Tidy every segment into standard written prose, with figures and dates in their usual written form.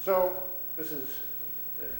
So this is it.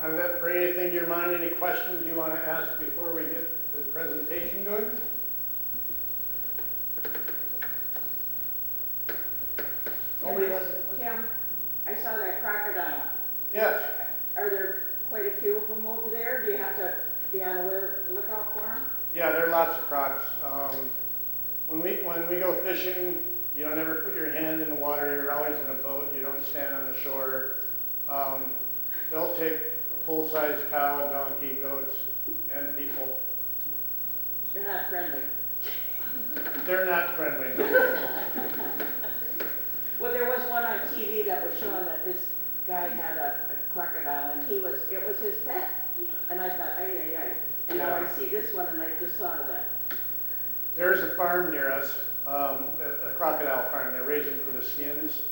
Does that bring anything to your mind? Any questions you want to ask before we get the presentation going? Nobody has any questions? Tim, I saw that crocodile. Yes. Are there quite a few of them over there? Do you have to be on the lookout for them? Yeah, there are lots of crocs. When we go fishing, you don't ever put your hand in the water. You're always in a boat. You don't stand on the shore. They'll take a full-size cow, donkey, goats, and people. They're not friendly. They're not friendly. No. Well, there was one on TV that was showing that this guy had a crocodile, and it was his pet. And I thought, ay, ay, ay. And now I see this one, and I just thought of that. There's a farm near us, a crocodile farm. They raise them for the skins.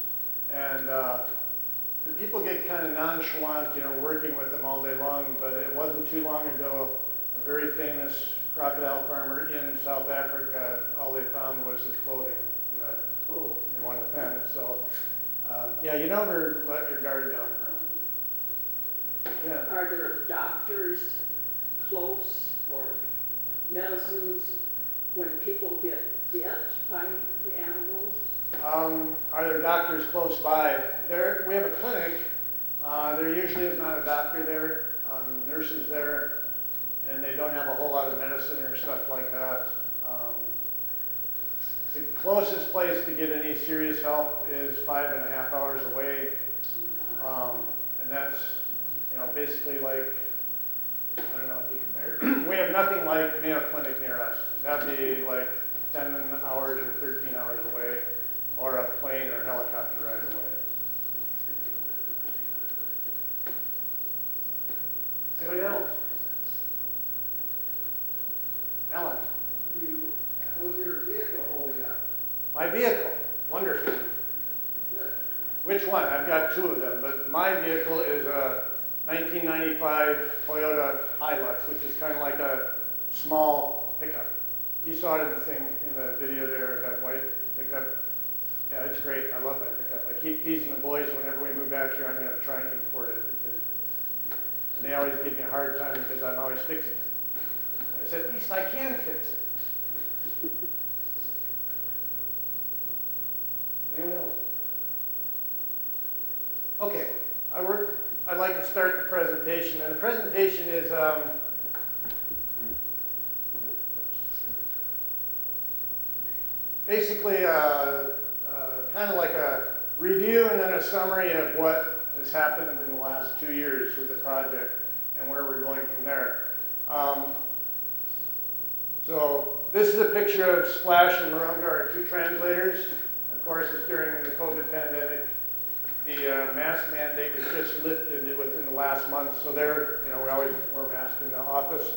And the people get kind of nonchalant, working with them all day long, but it wasn't too long ago, a very famous crocodile farmer in South Africa, all they found was his clothing in one of the pens. So, yeah, you never let your guard down around. Yeah. Are there doctors close or medicines when people get bit by the animals? Are there doctors close by? We have a clinic. There usually is not a doctor there, nurses there, and they don't have a whole lot of medicine or stuff like that. The closest place to get any serious help is 5.5 hours away, and that's, basically like, I don't know, we have nothing like Mayo Clinic near us. That'd be like 10 hours or 13 hours away, or a plane or helicopter ride away. Anybody else? Alan? How's your vehicle holding up? My vehicle, wonderful. Good. Which one? I've got two of them, but my vehicle is a 1995 Toyota Hilux, which is kind of like a small pickup. You saw it in the video there, that white pickup. Yeah, it's great. I love that pickup. I keep teasing the boys whenever we move back here, I'm going to try and import it. And they always give me a hard time because I'm always fixing it. I said, at least I can fix it. Okay, I'd like to start the presentation, and the presentation is basically kind of like a review and then a summary of what has happened in the last 2 years with the project and where we're going from there. So this is a picture of Splash and Moronga, our 2 translators. Of course, it's during the COVID pandemic. The mask mandate was just lifted within the last month, so they're, we always wear masks in the office.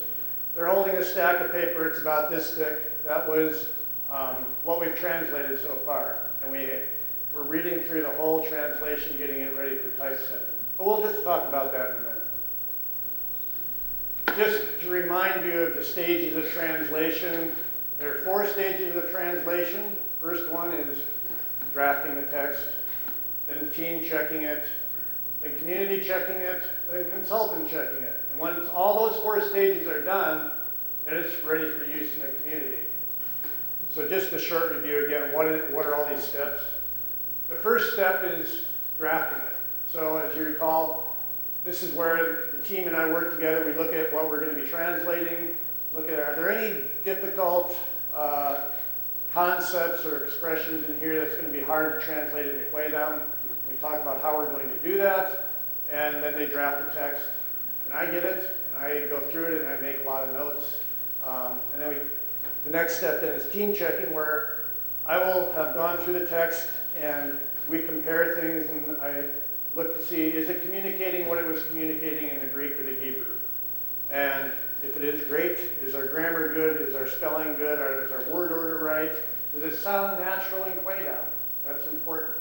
They're holding a stack of paper. It's about this thick. That was what we've translated so far. And we're reading through the whole translation, getting it ready for typesetting. But we'll just talk about that in a minute. Just to remind you of the stages of translation, there are 4 stages of translation. First one is drafting the text, then the team checking it, then community checking it, then consultant checking it. And once all those 4 stages are done, then it's ready for use in the community. So just a short review again, what are all these steps? The first step is drafting it. So as you recall, this is where the team and I work together. We look at what we're going to be translating, look at are there any difficult concepts or expressions in here that's going to be hard to translate and equate them. We talk about how we're going to do that, and then they draft the text, and I get it, and I go through it, and I make a lot of notes. And then the next step then is team checking, where I will have gone through the text, and we compare things, and I look to see, is it communicating what it was communicating in the Greek or the Hebrew? And if it is, great. Is our grammar good? Is our spelling good? Is our word order right? Does it sound natural in Quaidao? That's important.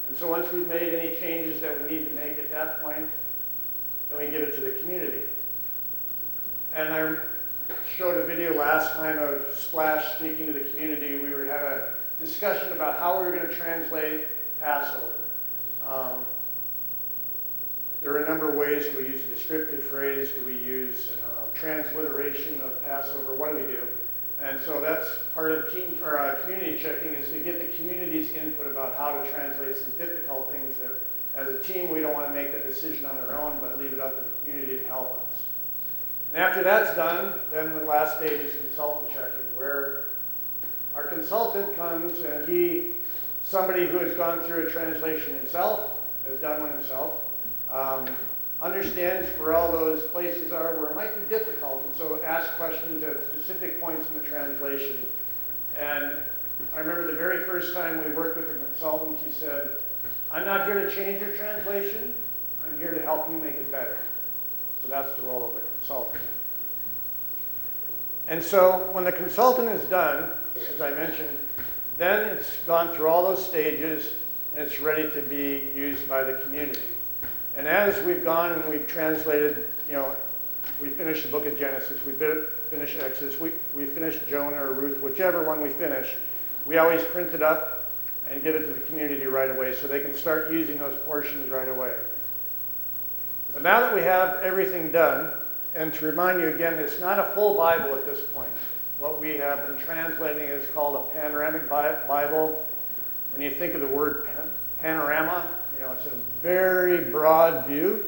And so once we've made any changes that we need to make at that point, then we give it to the community. And I showed a video last time of Splash speaking to the community. We had a discussion about how we were going to translate Passover. There are a number of ways. Do we use a descriptive phrase? Do we use transliteration of Passover? What do we do? And so that's part of community checking, is to get the community's input about how to translate some difficult things that, as a team, we don't want to make the decision on our own, but leave it up to the community to help us. And after that's done, then the last stage is consultant checking, where our consultant comes and somebody who has gone through a translation himself, has done one himself, understands where all those places are where it might be difficult, and so ask questions at specific points in the translation. And I remember the very first time we worked with a consultant, he said, I'm not here to change your translation, I'm here to help you make it better. So that's the role of the consultant. And so when the consultant is done, as I mentioned, then it's gone through all those stages and it's ready to be used by the community. And as we've gone and we've translated, we finished the book of Genesis, we finished Exodus, we finished Jonah or Ruth, whichever one we finish, we always print it up and give it to the community right away so they can start using those portions right away. But now that we have everything done, and to remind you again, it's not a full Bible at this point. What we have been translating is called a panoramic Bible. When you think of the word panorama, it's a very broad view.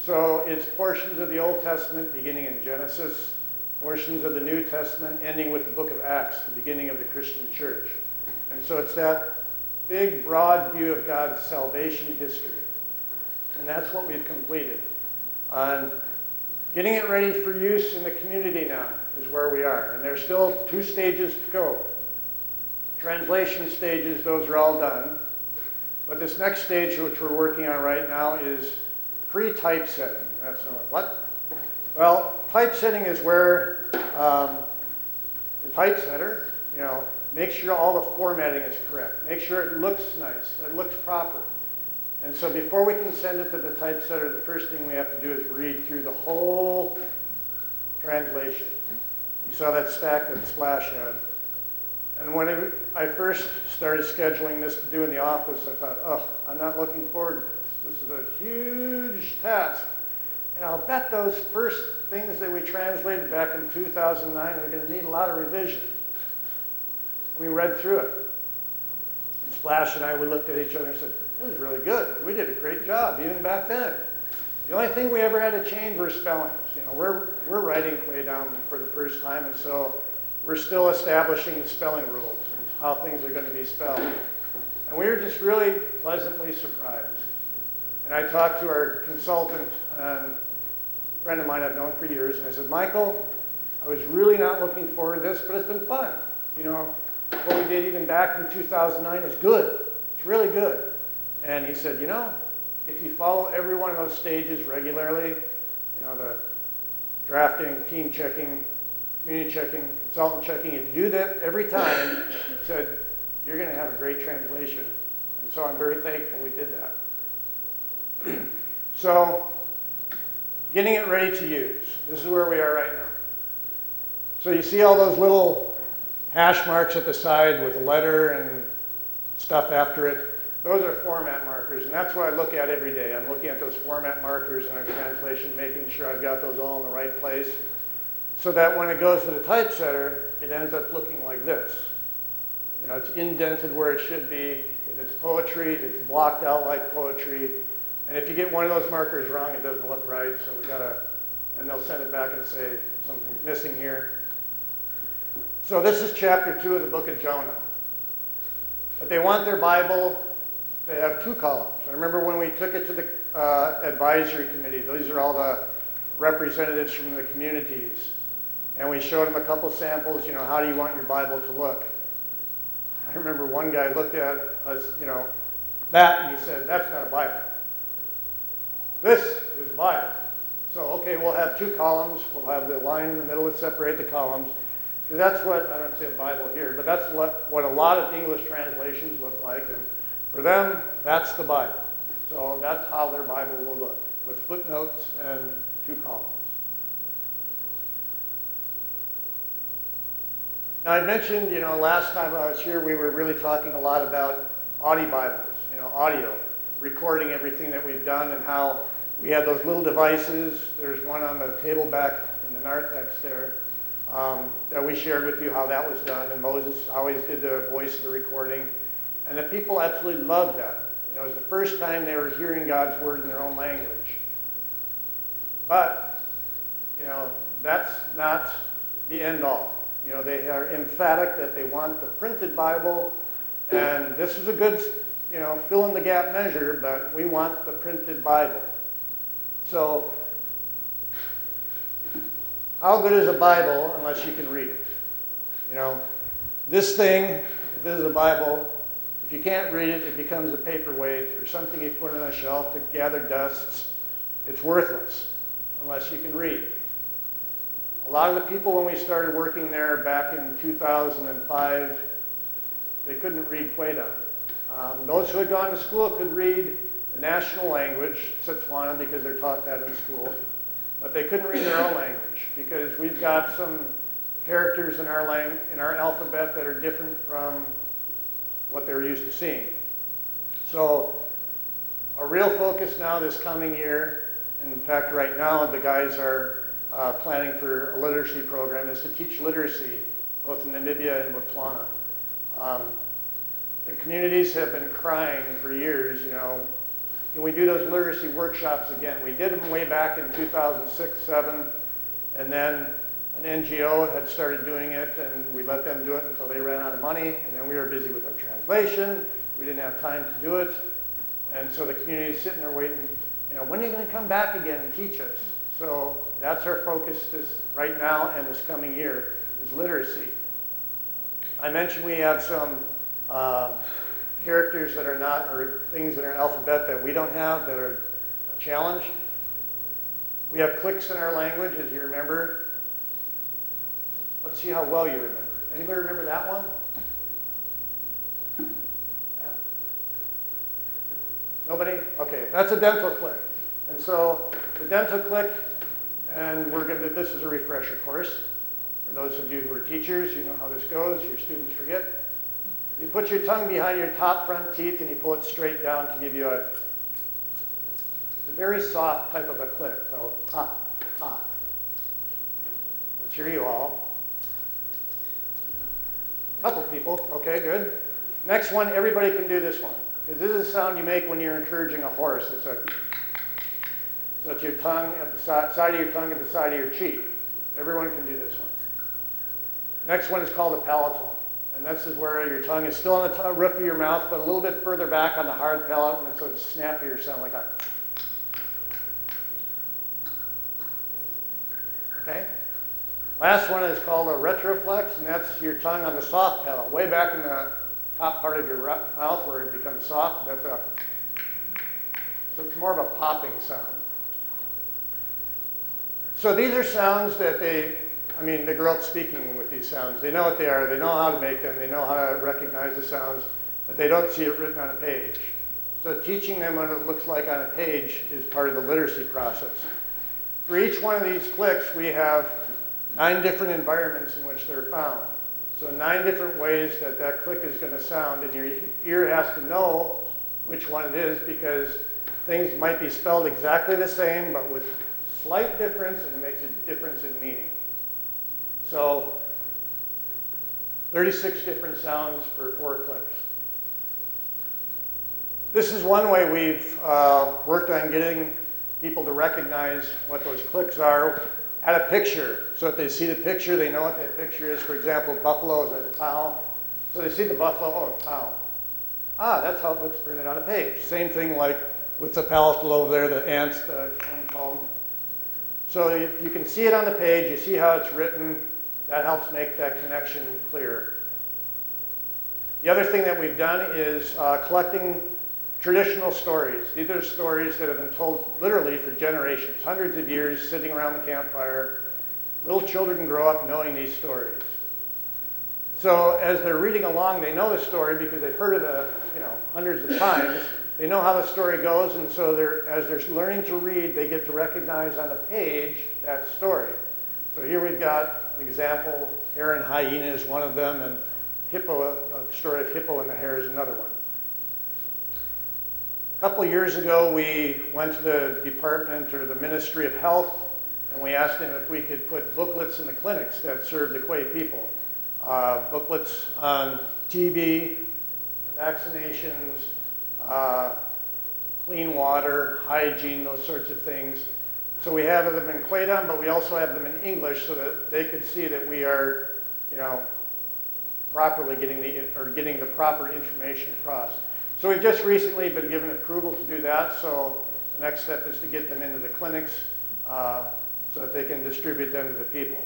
So it's portions of the Old Testament beginning in Genesis, portions of the New Testament ending with the book of Acts, the beginning of the Christian church. And so it's that big, broad view of God's salvation history. And that's what we've completed. Getting it ready for use in the community now is where we are. And there's still 2 stages to go. Translation stages, those are all done. But this next stage, which we're working on right now, is pre-typesetting. That's what? Well, typesetting is where the typesetter, makes sure all the formatting is correct. Make sure it looks nice, it looks proper. And so before we can send it to the typesetter, the first thing we have to do is read through the whole translation. You saw that stack that Splash had. And when I first started scheduling this to do in the office, I thought, oh, I'm not looking forward to this. This is a huge task. And I'll bet those first things that we translated back in 2009 are going to need a lot of revision. We read through it. And Splash and I, we looked at each other and said, It was really good. We did a great job even back then. The only thing we ever had to change were spellings. You know, we're writing Quay down for the first time, and so we're still establishing the spelling rules and how things are going to be spelled. And we were just really pleasantly surprised. And I talked to our consultant, a friend of mine I've known for years, and I said, Michael, I was really not looking forward to this, but it's been fun. You know, what we did even back in 2009 is good. It's really good. And he said, you know, if you follow every one of those stages regularly, you know, the drafting, team checking, community checking, consultant checking, if you do that every time, he said, you're going to have a great translation. And so I'm very thankful we did that. So, getting it ready to use. This is where we are right now. So you see all those little hash marks at the side with a letter and stuff after it. Those are format markers, and that's what I look at every day. I'm looking at those format markers in our translation, making sure I've got those all in the right place, so that when it goes to the typesetter, it ends up looking like this. You know, it's indented where it should be. If it's poetry, it's blocked out like poetry. And if you get one of those markers wrong, it doesn't look right, so we gotta, and they'll send it back and say something's missing here. So this is chapter 2 of the book of Jonah. But they want their Bible. They have 2 columns. I remember when we took it to the advisory committee, these are all the representatives from the communities. And we showed them a couple samples, you know, how do you want your Bible to look? I remember one guy looked at us, you know, that, and he said, that's not a Bible. This is a Bible. So, okay, we'll have 2 columns. We'll have the line in the middle to separate the columns. Because that's what, I don't say a Bible here, but that's what a lot of English translations look like. And for them, that's the Bible. So that's how their Bible will look, with footnotes and 2 columns. Now I mentioned, you know, last time I was here, we were really talking a lot about audio Bibles, you know, audio, recording everything that we've done and how we had those little devices. There's one on the table back in the narthex there that we shared with you how that was done. And Moses always did the voice of the recording. And the people absolutely loved that. You know, it was the first time they were hearing God's word in their own language. But, you know, that's not the end all. You know, they are emphatic that they want the printed Bible, and this is a good, you know, fill in the gap measure, but we want the printed Bible. So, how good is a Bible unless you can read it? You know, this thing, if this is a Bible, if you can't read it, it becomes a paperweight or something you put on a shelf to gather dusts. It's worthless unless you can read. A lot of the people when we started working there back in 2005, they couldn't read Queda. Those who had gone to school could read the national language, Setswana, because they're taught that in school. But they couldn't read their own language because we've got some characters in our alphabet that are different from what they're used to seeing. So a real focus now this coming year, and in fact right now the guys are planning for a literacy program, is to teach literacy both in Namibia and Botswana. The communities have been crying for years, you know, can we do those literacy workshops again? We did them way back in 2006-07, and then an NGO had started doing it, and we let them do it until they ran out of money, and then we were busy with our translation. We didn't have time to do it, and so the community is sitting there waiting, you know, when are you going to come back again and teach us? So that's our focus right now and this coming year is literacy. I mentioned we have some characters that are not, or things in our alphabet that we don't have that are a challenge. We have clicks in our language, as you remember. Let's see how well you remember. Anybody remember that one? Yeah. Nobody? Okay, that's a dental click. And so the dental click, and we're going to, this is a refresher course. For those of you who are teachers, you know how this goes. Your students forget. You put your tongue behind your top front teeth and you pull it straight down to give you a very soft type of a click. So, ah, ah. Let's hear you all. Couple people, okay, good. Next one, everybody can do this one. Because this is a sound you make when you're encouraging a horse. So it's your tongue at the side of your tongue at the side of your cheek. Everyone can do this one. Next one is called a palatal. And this is where your tongue is still on the roof of your mouth, but a little bit further back on the hard palate, and it's a snappier sound like that. Okay? Last one is called a retroflex, and that's your tongue on the soft palate, way back in the top part of your mouth where it becomes soft. So it's more of a popping sound. So these are sounds that they grew up speaking with these sounds. They know what they are. They know how to make them. They know how to recognize the sounds, but they don't see it written on a page. So teaching them what it looks like on a page is part of the literacy process. For each one of these clicks, we have 9 different environments in which they're found. So 9 different ways that that click is going to sound, and your ear has to know which one it is, because things might be spelled exactly the same, but with slight difference, and it makes a difference in meaning. So 36 different sounds for 4 clicks. This is one way we've worked on getting people to recognize what those clicks are at a picture. So if they see the picture, they know what that picture is. For example, buffalo is a cow. So they see the buffalo, oh, cow. Ah, that's how it looks printed on a page. Same thing like with the palatal over there, the ants, the honeycomb. So you can see it on the page, you see how it's written. That helps make that connection clear. The other thing that we've done is collecting traditional stories. These are stories that have been told literally for generations, hundreds of years, sitting around the campfire. Little children grow up knowing these stories. So as they're reading along, they know the story because they've heard it hundreds of times. They know how the story goes, and so as they're learning to read, they get to recognize on the page that story. So here we've got an example. Hare and hyena is one of them, and hippo, a story of hippo and the hare is another one. A couple of years ago, we went to the department or the Ministry of Health, and we asked them if we could put booklets in the clinics that serve the Quay people. Booklets on TB, vaccinations, clean water, hygiene, those sorts of things. So we have them in Quaydon, but we also have them in English so that they could see that we are, properly getting the proper information across. So we've just recently been given approval to do that. So the next step is to get them into the clinics so that they can distribute them to the people.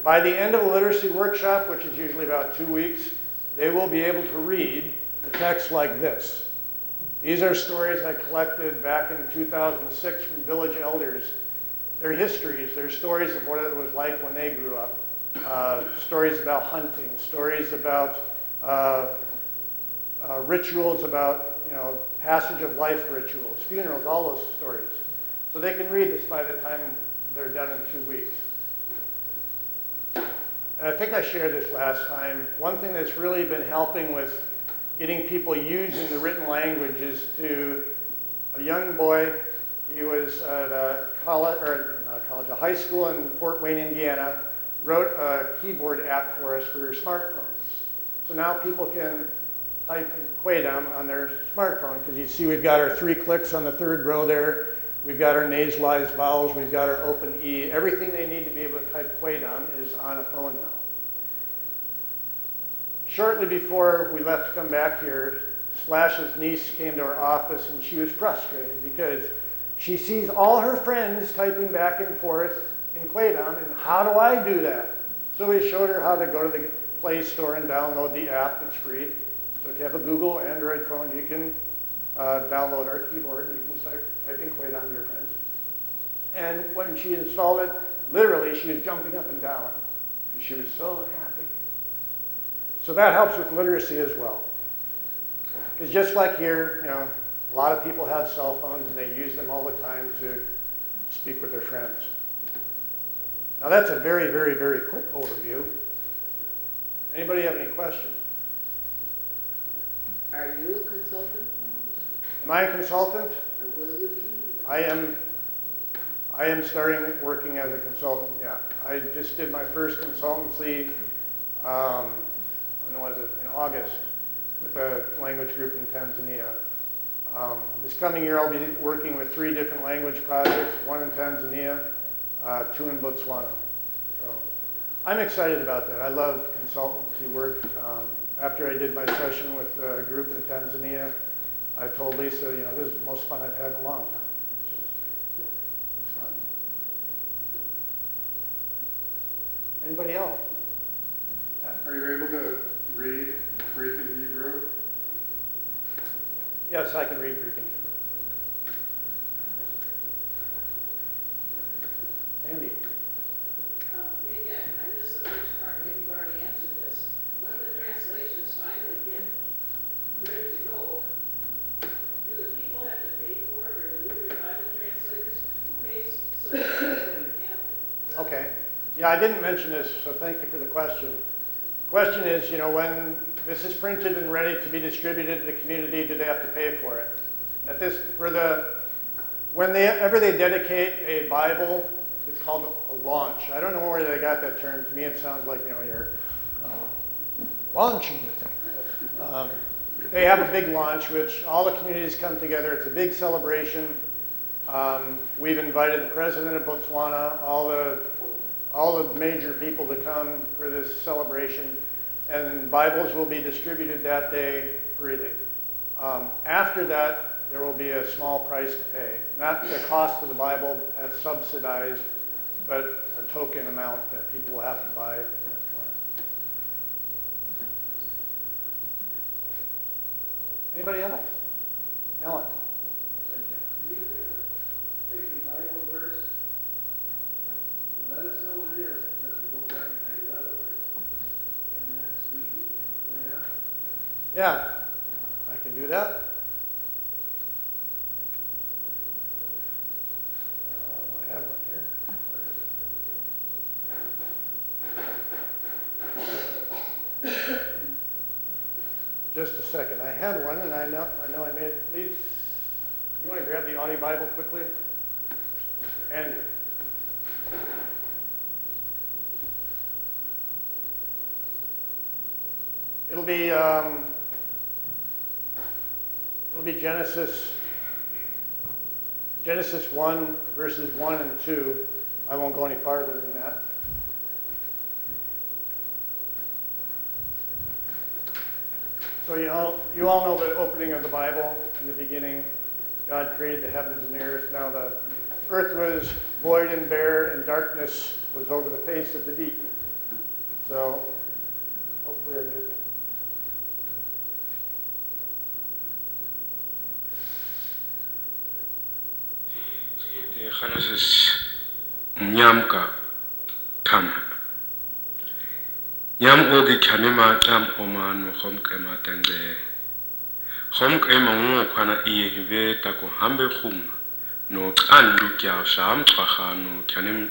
By the end of the literacy workshop, which is usually about 2 weeks, they will be able to read the text like this. These are stories I collected back in 2006 from village elders. Their histories, their stories of what it was like when they grew up. Stories about hunting, stories about rituals, about passage of life rituals, funerals, all those stories. So they can read this by the time they're done in 2 weeks. And I think I shared this last time. One thing that's really been helping with getting people using the written language is to a young boy. He was at a high school in Fort Wayne, Indiana, wrote a keyboard app for us for smartphones. So now people can type Quaydon on their smartphone, because you see we've got our 3 clicks on the 3rd row there. We've got our nasalized vowels. We've got our open E. Everything they need to be able to type Quaydon is on a phone now. Shortly before we left to come back here, Splash's niece came to our office, and she was frustrated because she sees all her friends typing back and forth in Quaydon, and how do I do that? So we showed her how to go to the Play Store and download the app. It's free. So if you have a Google Android phone, you can download our keyboard, and you can start typing Quaydon to your friends. And when she installed it, literally she was jumping up and down. She was so happy. So that helps with literacy as well. Because just like here, a lot of people have cell phones and they use them all the time to speak with their friends. Now that's a very, very, very quick overview. Anybody have any questions? Are you a consultant? Am I a consultant? Or will you be? I am starting working as a consultant, yeah. I just did my first consultancy, when was it? In August. with a language group in Tanzania. This coming year I'll be working with 3 different language projects, 1 in Tanzania, 2 in Botswana. So I'm excited about that. I love consultancy work. After I did my session with a group in Tanzania, I told Lisa, you know, this is the most fun I've had in a long time. It's fun. Anybody else? Are you able to read Greek and Hebrew? Yes, I can read Greek and Hebrew. Sandy? Maybe I missed the first part, maybe you've already answered this. When the translations finally get ready to go, do the people have to pay for it, or do the Bible translators pay so that they can have? Okay. Yeah, I didn't mention this, so thank you for the question. Question is, you know, when this is printed and ready to be distributed to the community, do they have to pay for it? Whenever they dedicate a Bible, it's called a launch. I don't know where they got that term. To me, it sounds like, you know, you're launching the thing. They have a big launch, which all the communities come together. It's a big celebration. We've invited the president of Botswana, all the major people to come for this celebration, and Bibles will be distributed that day freely. After that, there will be a small price to pay. Not the cost of the Bible, that's subsidized, but a token amount that people will have to buy. Anybody else? Ellen? You take the Bible verse, and let us know what it is, because we won't recognize other words. And then speak it and point out. Yeah, I can do that. I have one here. Just a second. I had one, and I know I made it. Please, you want to grab the Audi Bible quickly? Andrew. It'll be Genesis 1, verses 1 and 2. I won't go any farther than that. So you all know the opening of the Bible. In the beginning, God created the heavens and the earth. Now the earth was void and bare, and darkness was over the face of the deep. So hopefully I get. Genesis Nyamka Tam Nyam Ogi Kanima Tam Oman Homkema Tenge Homkema Mokana Ive Tako Hambe Hum no Andu Kya Sham Twahano Kanim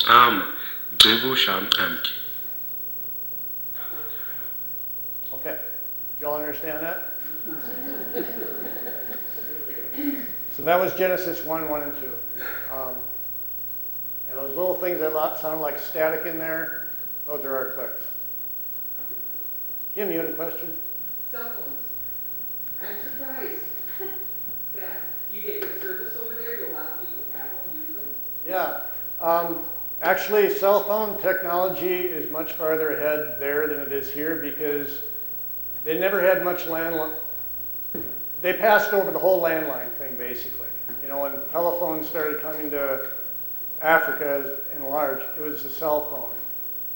Am Devu Sham Amki. Okay, you all understand that? So that was Genesis 1, 1 and 2. And those little things that sound like static in there, those are our clicks. Kim, you had a question? Cell phones. I'm surprised that you get your service over there, do a lot of people have them, use them? Yeah. Actually, cell phone technology is much farther ahead there than it is here because they never had much landline. They passed over the whole landline thing, basically. You know, when telephones started coming to Africa in large, it was the cell phone.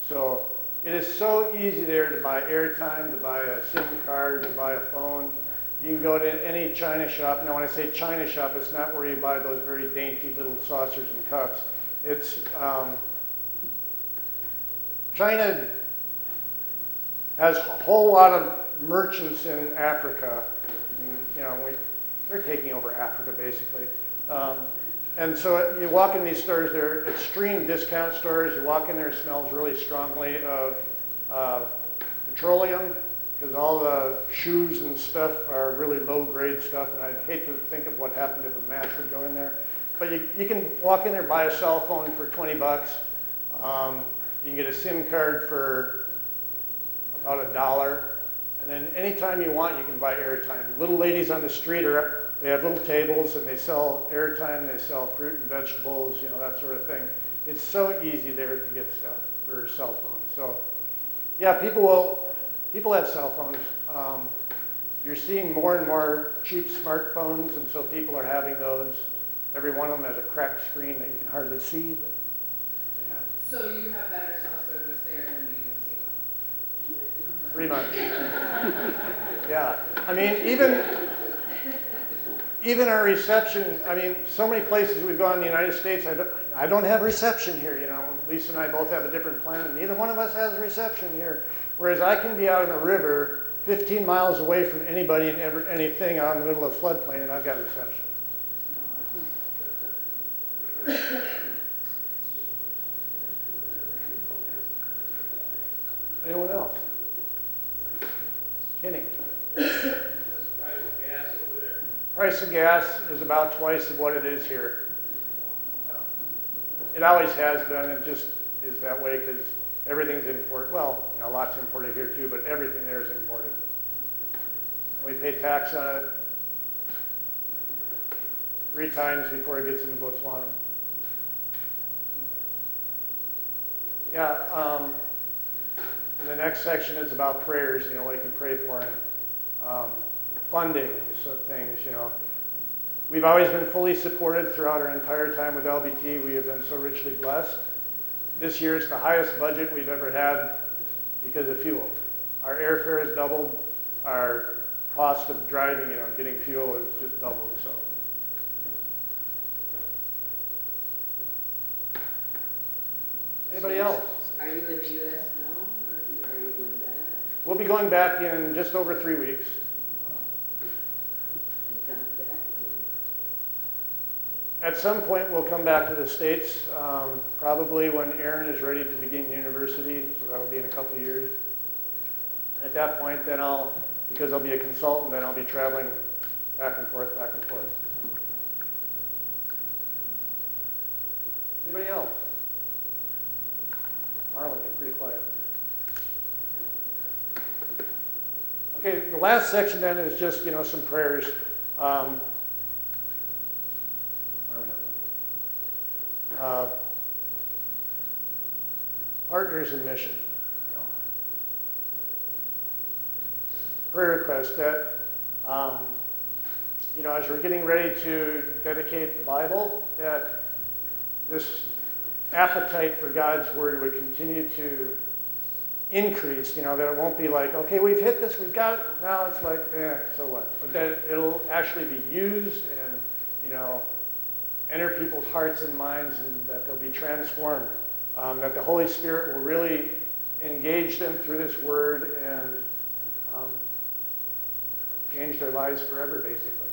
So it is so easy there to buy airtime, to buy a SIM card, to buy a phone. You can go to any China shop. Now, when I say China shop, it's not where you buy those very dainty little saucers and cups. It's China has a whole lot of merchants in Africa. And, you know, they're taking over Africa, basically. And so you walk in these stores, they're extreme discount stores. You walk in there, it smells really strongly of petroleum, because all the shoes and stuff are really low-grade stuff, and I'd hate to think of what happened if a match would go in there. But you can walk in there, buy a cell phone for 20 bucks. You can get a SIM card for about $1, And then anytime you want, you can buy airtime. Little ladies on the street they have little tables and they sell airtime, they sell fruit and vegetables, you know, that sort of thing. It's so easy there to get stuff for cell phones. So yeah, people have cell phones. You're seeing more and more cheap smartphones, and so people are having those. Every one of them has a cracked screen that you can hardly see, but yeah. So you have better cell service there than we even see. Pretty much. Yeah. I mean, even our reception, I mean, so many places we've gone in the United States, I don't have reception here, you know. Lisa and I both have a different plan, and neither one of us has reception here. Whereas I can be out on the river 15 miles away from anybody and anything out in the middle of the floodplain, and I've got reception. Anyone else? Kenny? Price of gas is about twice of what it is here. It always has been. It just is that way because everything's imported. Well, you know, lots imported here too, but everything there is imported. We pay tax on it 3 times before it gets into Botswana. Yeah. In the next section is about prayers. You know, what you can pray for, and funding and so things. You know, we've always been fully supported throughout our entire time with LBT. We have been so richly blessed. This year is the highest budget we've ever had because of fuel. Our airfare has doubled. Our cost of driving, you know, getting fuel has just doubled. So. Anybody else? Are you in the U.S. now, or are you going back? We'll be going back in just over 3 weeks. And coming back again? At some point, we'll come back to the States, probably when Aaron is ready to begin university, so that'll be in a couple of years. At that point, then because I'll be a consultant, then I'll be traveling back and forth, back and forth. Anybody else? Marlon, you're pretty quiet. Okay, the last section then is just, you know, some prayers. Where are we at? Partners in mission. You know. Prayer request that, you know, as we're getting ready to dedicate the Bible, that this appetite for God's Word would continue to increase, you know, that it won't be like, okay, we've hit this, we've got it, now it's like, so what? But that it'll actually be used and, you know, enter people's hearts and minds, and that they'll be transformed. That the Holy Spirit will really engage them through this Word and change their lives forever, basically.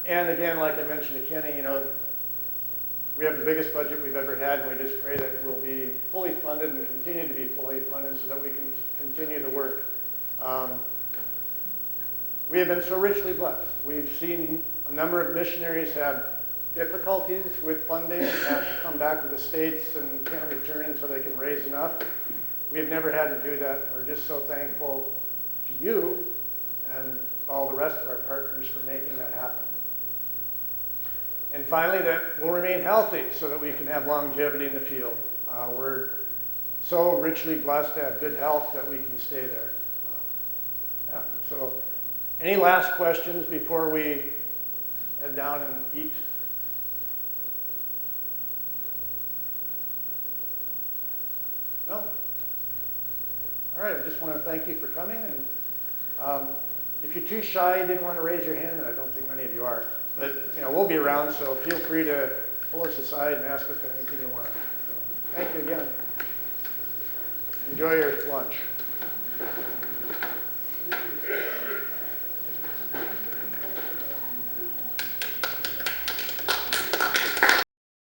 And again, like I mentioned to Kenny, you know, we have the biggest budget we've ever had, and we just pray that it will be fully funded and continue to be fully funded so that we can continue the work. We have been so richly blessed. We've seen a number of missionaries have difficulties with funding, have to come back to the States and can't return until they can raise enough. We've never had to do that. We're just so thankful to you and all the rest of our partners for making that happen. And finally, that we'll remain healthy so that we can have longevity in the field. We're so richly blessed to have good health that we can stay there. Yeah. So, any last questions before we head down and eat? No? All right, I just want to thank you for coming. And if you're too shy, you didn't want to raise your hand, and I don't think many of you are. But, you know, we'll be around, so feel free to pull us aside and ask us anything you want. So, thank you again. Enjoy your lunch.